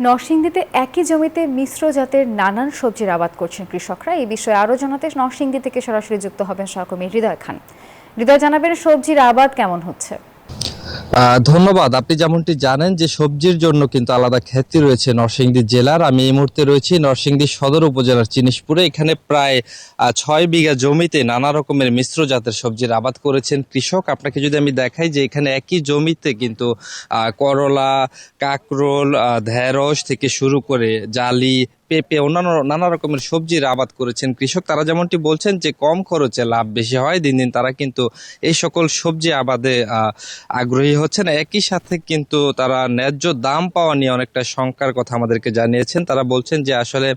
নরসিংদীতে একই জমিতে মিশ্র জাতের নানান সবজির আবাদ করছেন কৃষকরা। এই বিষয়ে আরও জানাতে নরসিংদী থেকে সরাসরি যুক্ত হবেন সহকর্মী হৃদয় খান। হৃদয়, জানাবেন সবজির আবাদ কেমন হচ্ছে? ধন্যবাদ। আপনি যেমনটি জানেন যে সবজির জন্য কিন্তু আলাদা খ্যাতি রয়েছে নরসিংদী জেলার। আমি এই মুহূর্তে রয়েছি নরসিংদী সদর উপজেলার চিনিশপুরে। এখানে প্রায় ৬ বিঘা জমিতে নানা রকমের মিশ্র জাতের সবজির আবাদ করেছেন কৃষক। আপনাকে যদি আমি দেখাই যে এখানে একই জমিতে কিন্তু করলা, কাকরোল, ঢেঁড়স থেকে শুরু করে জালি, পেঁপে, অন্যান্য নানা রকমের সবজির আবাদ করেছেন কৃষক। তারা যেমনটি বলছেন যে কম খরচে লাভ বেশি হয়। দিন দিন তারা কিন্তু এই সকল সবজি আবাদে আগ্রহী হচ্ছেন। একই সাথে কিন্তু তারা ন্যায্য দাম পাওয়া নিয়ে অনেকটা শঙ্কার কথা আমাদেরকে জানিয়েছেন। তারা বলছেন যে আসলে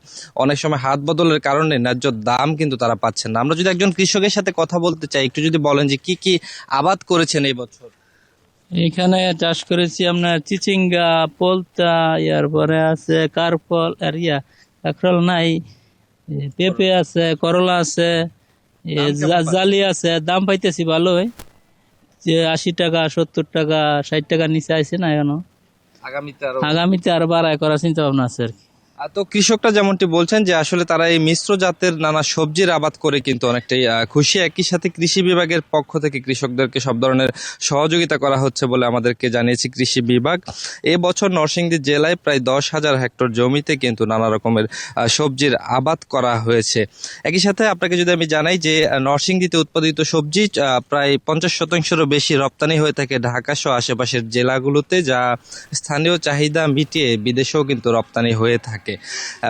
অনেক সময় হাত বদলের কারণে ন্যায্য দাম কিন্তু তারা পাচ্ছেন না। আমরা যদি একজন কৃষকের সাথে কথা বলতে চাই, একটু যদি বলেন যে কি কি আবাদ করেছেন এই বছর? এখানে চাষ করেছি আপনার চিচিঙ্গা, পোলতা, পরে আছে কারপল আর কাঁকরোল নাই, পেঁপে আছে, করলা আছে, জালি আছে। দাম পাইতেছি ভালোই, যে 80 টাকা, 70 টাকা, 60 টাকার নিচে আছে না এখনো। আগামীতে আরো বাড়ায় করার চিন্তা ভাবনা আছে আর কি। তো কৃষকরা যেমনটি বলছেন যে আসলে তারা এই মিশ্র জাতের নানা সবজির আবাদ করে কিন্তু অনেকটাই খুশি। একই সাথে কৃষি বিভাগের পক্ষ থেকে কৃষকদেরকে সব ধরনের সহযোগিতা করা হচ্ছে বলে আমাদেরকে জানিয়েছে কৃষি বিভাগ। এবছর নরসিংদী জেলায় প্রায় 10,000 হেক্টর জমিতে কিন্তু নানা রকমের সবজির আবাদ করা হয়েছে। একই সাথে আপনাকে যদি আমি জানাই যে নরসিংদীতে উৎপাদিত সবজি প্রায় 50%-রও বেশি রপ্তানি হয়ে থাকে ঢাকা সহ আশেপাশের জেলাগুলোতে, যা স্থানীয় চাহিদা মিটিয়ে বিদেশেও কিন্তু রপ্তানি হয়ে থাকে।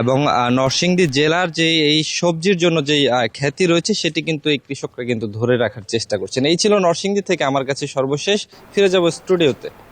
এবং নরসিংদী জেলার যে এই সবজির জন্য যে খ্যাতি রয়েছে সেটি কিন্তু এই কৃষকরা কিন্তু ধরে রাখার চেষ্টা করছেন। এই ছিল নরসিংদী থেকে আমার কাছে সর্বশেষ। ফিরে যাব স্টুডিওতে।